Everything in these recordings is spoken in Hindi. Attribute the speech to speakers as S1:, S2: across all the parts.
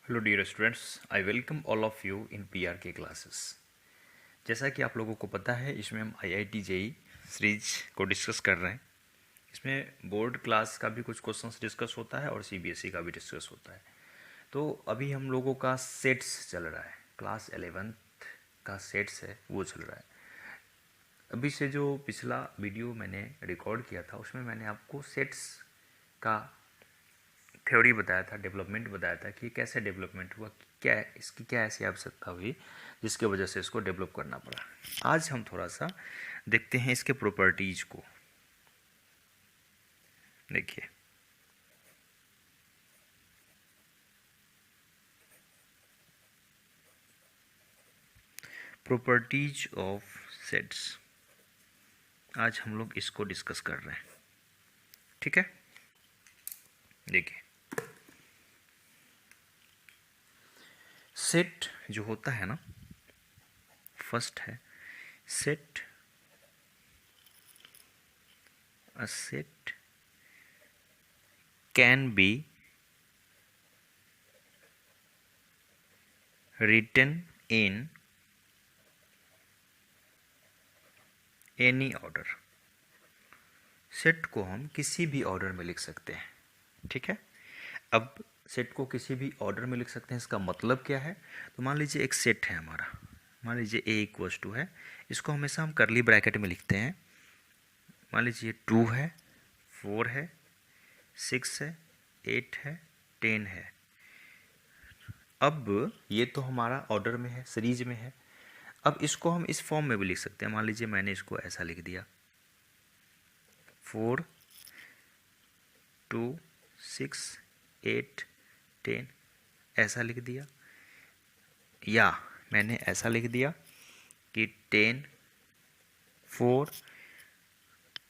S1: Hello dear students, I welcome all of you in PR के क्लासेस। जैसा कि आप लोगों को पता है, इसमें हम आईआईटी जेई सीरीज को डिस्कस कर रहे हैं। इसमें बोर्ड क्लास का भी कुछ क्वेश्चंस डिस्कस होता है और सीबीएसई का भी डिस्कस होता है। तो अभी हम लोगों का सेट्स चल रहा है, क्लास 11th का सेट्स है वो चल रहा है। अभी से जो पिछला वीडियो मैंने रिकॉर्ड किया था उसमें मैंने आपको सेट्स का थ्योरी बताया था, डेवलपमेंट बताया था कि कैसे डेवलपमेंट हुआ, क्या इसकी क्या ऐसी आवश्यकता हुई जिसके वजह से इसको डेवलप करना पड़ा। आज हम थोड़ा सा देखते हैं इसके प्रॉपर्टीज को। देखिए, प्रॉपर्टीज ऑफ सेट्स, आज हम लोग इसको डिस्कस कर रहे हैं। ठीक है, देखिए, सेट जो होता है ना, फर्स्ट है set. A set can be written in any order. Set को हम किसी भी ऑर्डर में लिख सकते हैं। ठीक है, अब सेट को किसी भी ऑर्डर में लिख सकते हैं, इसका मतलब क्या है? तो मान लीजिए एक सेट है हमारा, मान लीजिए ए इक्वल्स टू है, इसको हमेशा हम करली ब्रैकेट में लिखते हैं। मान लीजिए 2 है, 4 है, 6 है, 8 है, 10 है। अब ये तो हमारा ऑर्डर में है, सीरीज में है। अब इसको हम इस फॉर्म में भी लिख सकते हैं। मान लीजिए मैंने इसको ऐसा लिख दिया, 4 2 6 8 10, ऐसा लिख दिया। या मैंने ऐसा लिख दिया कि 10 4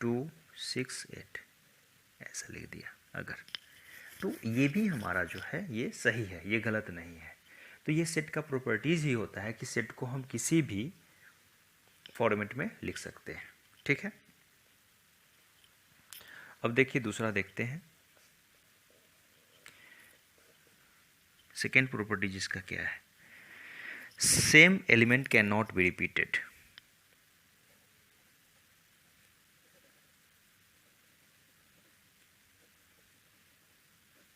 S1: 2 6 8, ऐसा लिख दिया। अगर तो ये भी हमारा जो है ये सही है, ये गलत नहीं है। तो ये सेट का प्रॉपर्टीज ही होता है कि सेट को हम किसी भी फॉर्मेट में लिख सकते हैं। ठीक है, अब देखिए दूसरा देखते हैं। सेकेंड प्रॉपर्टीज इसका क्या है? Same element can not be repeated.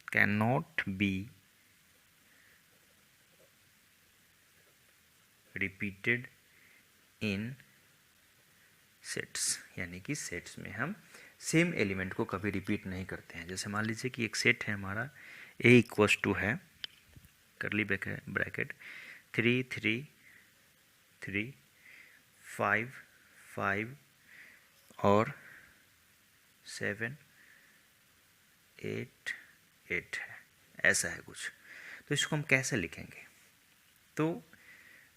S1: cannot be repeated in sets, यानी कि सेट्स में हम सेम एलिमेंट को कभी रिपीट नहीं करते हैं। जैसे मान लीजिए कि एक सेट है हमारा, ए इक्वल्स टू है, करली ब्रैकेट 3 3 3 5 5 और 7 8 8 है, ऐसा है कुछ। तो इसको हम कैसे लिखेंगे? तो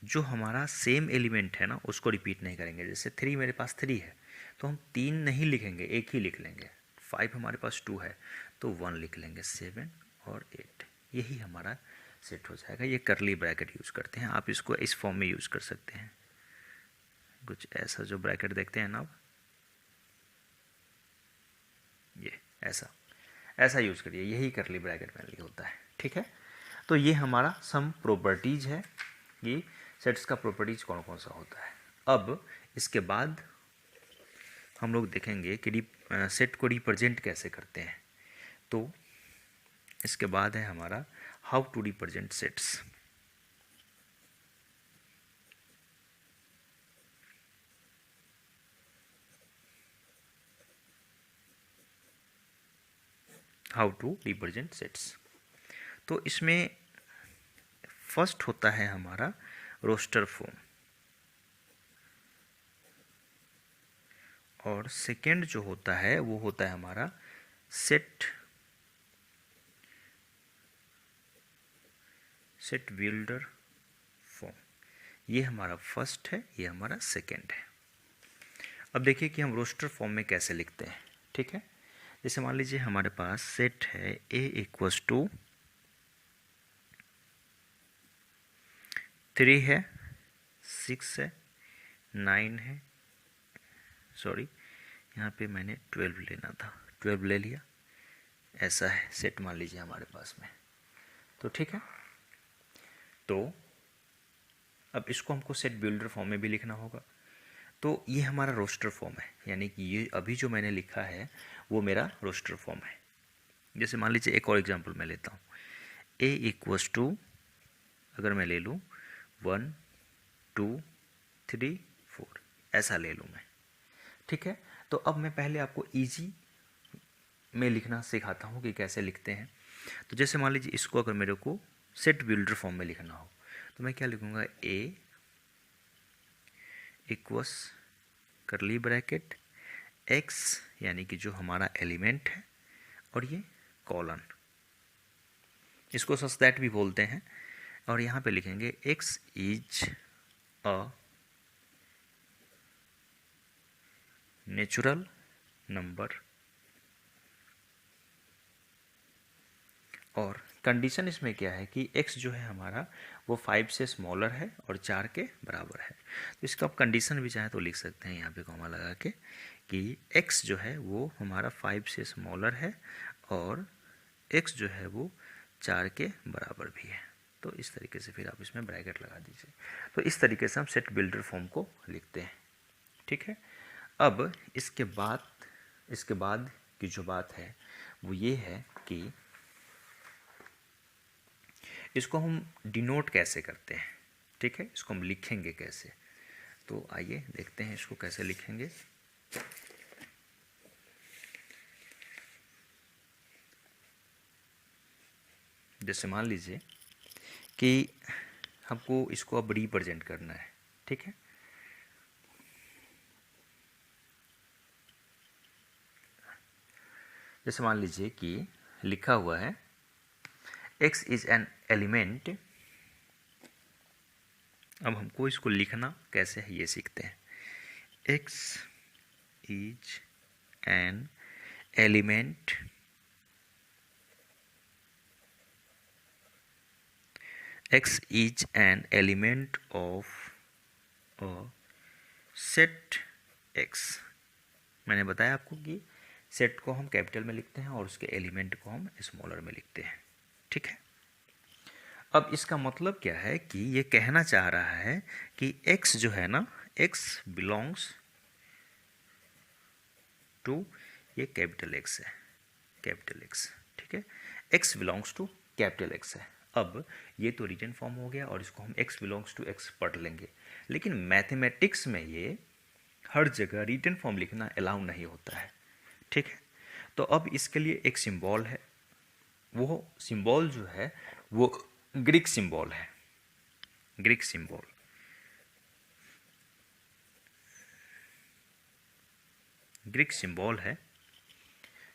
S1: जो हमारा सेम एलिमेंट है ना उसको रिपीट नहीं करेंगे। जैसे 3 मेरे पास 3 है तो हम 3 नहीं लिखेंगे, एक ही लिख लेंगे। 5 हमारे पास 2 है तो 1 लिख लेंगे। 7 और 8, यही हमारा सेट हो जाएगा। ये करली ब्रैकेट यूज़ करते हैं, आप इसको इस फॉर्म में यूज़ कर सकते हैं। कुछ ऐसा जो ब्रैकेट देखते हैं ना आप, ये ऐसा ऐसा यूज़ करिए, यही करली ब्रैकेट में होता है। ठीक है, तो ये हमारा सम प्रॉपर्टीज है। ये सेट्स का प्रॉपर्टीज कौन कौन सा होता है। अब इसके बाद हम लोग देखेंगे कि सेट को रिप्रेजेंट कैसे करते हैं। तो इसके बाद है हमारा how to represent sets. How to represent sets, तो इसमें फर्स्ट होता है हमारा रोस्टर फॉर्म, और सेकेंड जो होता है वो होता है हमारा सेट बिल्डर फॉर्म। ये हमारा फर्स्ट है, ये हमारा सेकेंड है। अब देखिए कि हम रोस्टर फॉर्म में कैसे लिखते हैं। ठीक है, जैसे मान लीजिए हमारे पास सेट है ए इक्वल्स टू 3 है, 6 है, 9 है, सॉरी यहाँ पे मैंने 12 लेना था, 12 ले लिया। ऐसा है सेट मान लीजिए हमारे पास में। तो ठीक है, तो अब इसको हमको सेट बिल्डर फॉर्म में भी लिखना होगा। तो ये हमारा रोस्टर फॉर्म है, यानी कि ये अभी जो मैंने लिखा है वो मेरा रोस्टर फॉर्म है। जैसे मान लीजिए एक और एग्जांपल मैं लेता हूँ, ए इक्वल्स टू, अगर मैं ले लूँ 1 2 3 4, ऐसा ले लूँ मैं, ठीक है। तो अब मैं पहले आपको इजी में लिखना सिखाता हूँ कि कैसे लिखते हैं। तो जैसे मान लीजिए इसको अगर मेरे को सेट बिल्डर फॉर्म में लिखना हो तो मैं क्या लिखूँगा, ए इक्वल्स करली ब्रैकेट एक्स, यानी कि जो हमारा एलिमेंट है, और ये कॉलन, इसको सच दैट भी बोलते हैं। और यहाँ पे लिखेंगे x is a natural number, और कंडीशन इसमें क्या है कि x जो है हमारा वो 5 से स्मॉलर है और 4 के बराबर है। तो इसका आप कंडीशन भी चाहे तो लिख सकते हैं यहाँ पे कॉमा लगा के कि x जो है वो हमारा 5 से स्मॉलर है और x जो है वो 4 के बराबर भी है। तो इस तरीके से फिर आप इसमें ब्रैकेट लगा दीजिए। तो इस तरीके से हम सेट बिल्डर फॉर्म को लिखते हैं, ठीक है। अब इसके बाद की जो बात है वो ये है कि इसको हम डिनोट कैसे करते हैं, ठीक है, इसको हम लिखेंगे कैसे। तो आइए देखते हैं इसको कैसे लिखेंगे। जैसे मान लीजिए कि हमको इसको अब रिप्रेजेंट करना है, ठीक है। जैसे मान लीजिए कि लिखा हुआ है x इज एन एलिमेंट। अब हमको इसको लिखना कैसे है ये सीखते हैं। x is an element x is an element of a set x। मैंने बताया आपको कि सेट को हम कैपिटल में लिखते हैं और उसके एलिमेंट को हम स्मॉलर में लिखते हैं, ठीक है। अब इसका मतलब क्या है कि ये कहना चाह रहा है कि x जो है ना, x बिलोंग्स टू, ये कैपिटल x है, कैपिटल x, ठीक है। x belongs to capital x है। अब ये तो रिटन फॉर्म हो गया और इसको हम x बिलोंग्स टू x पढ़ लेंगे, लेकिन मैथमेटिक्स में ये हर जगह रिटन फॉर्म लिखना अलाउ नहीं होता है, ठीक है। तो अब इसके लिए एक सिंबल है, वो सिंबल जो है वो ग्रीक सिंबल है, ग्रीक सिंबल। ग्रीक सिंबल है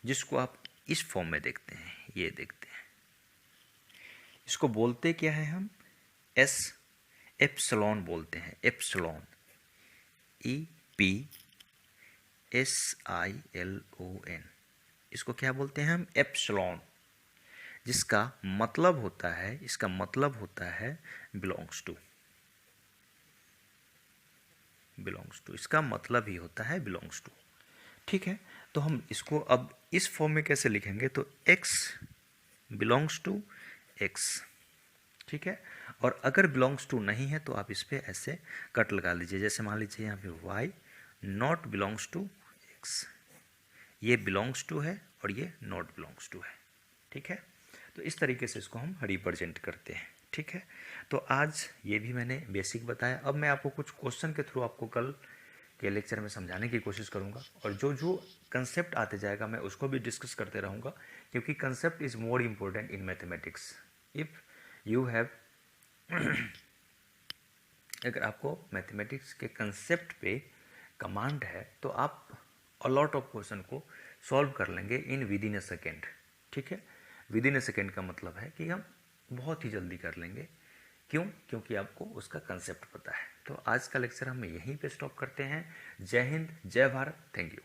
S1: जिसको आप इस फॉर्म में देखते हैं, ये देखते हैं। इसको बोलते क्या है हम, एस एप्सिलॉन बोलते हैं, एप्सिलॉन, EPSILON। इसको क्या बोलते हैं हम, एप्सिलॉन, जिसका मतलब होता है, इसका मतलब होता है बिलोंग्स टू, बिलोंग्स टू, इसका मतलब ही होता है बिलोंग्स टू, ठीक है। तो हम इसको अब इस फॉर्म में कैसे लिखेंगे, तो x बिलोंग्स टू x, ठीक है। और अगर बिलोंग्स टू नहीं है तो आप इस पर ऐसे कट लगा लीजिए। जैसे मान लीजिए यहाँ पे y not belongs to x, ये बिलोंग्स टू है और ये नॉट बिलोंग्स टू है, ठीक है। तो इस तरीके से इसको हम रिप्रेजेंट करते हैं, ठीक है। तो आज ये भी मैंने बेसिक बताया। अब मैं आपको कुछ क्वेश्चन के थ्रू आपको कल के लेक्चर में समझाने की कोशिश करूंगा, और जो जो कंसेप्ट आते जाएगा मैं उसको भी डिस्कस करते रहूँगा, क्योंकि concept is more important in mathematics. If you have अगर आपको मैथमेटिक्स के कंसेप्ट पे कमांड है तो आप अ लॉट ऑफ क्वेश्चन को सॉल्व कर लेंगे in with in a second, ठीक है। विद इन अ सेकेंड का मतलब है कि हम बहुत ही जल्दी कर लेंगे। क्यों? क्योंकि आपको उसका कंसेप्ट पता है। तो आज का लेक्चर हम यहीं पे स्टॉप करते हैं। जय हिंद, जय भारत, थैंक यू।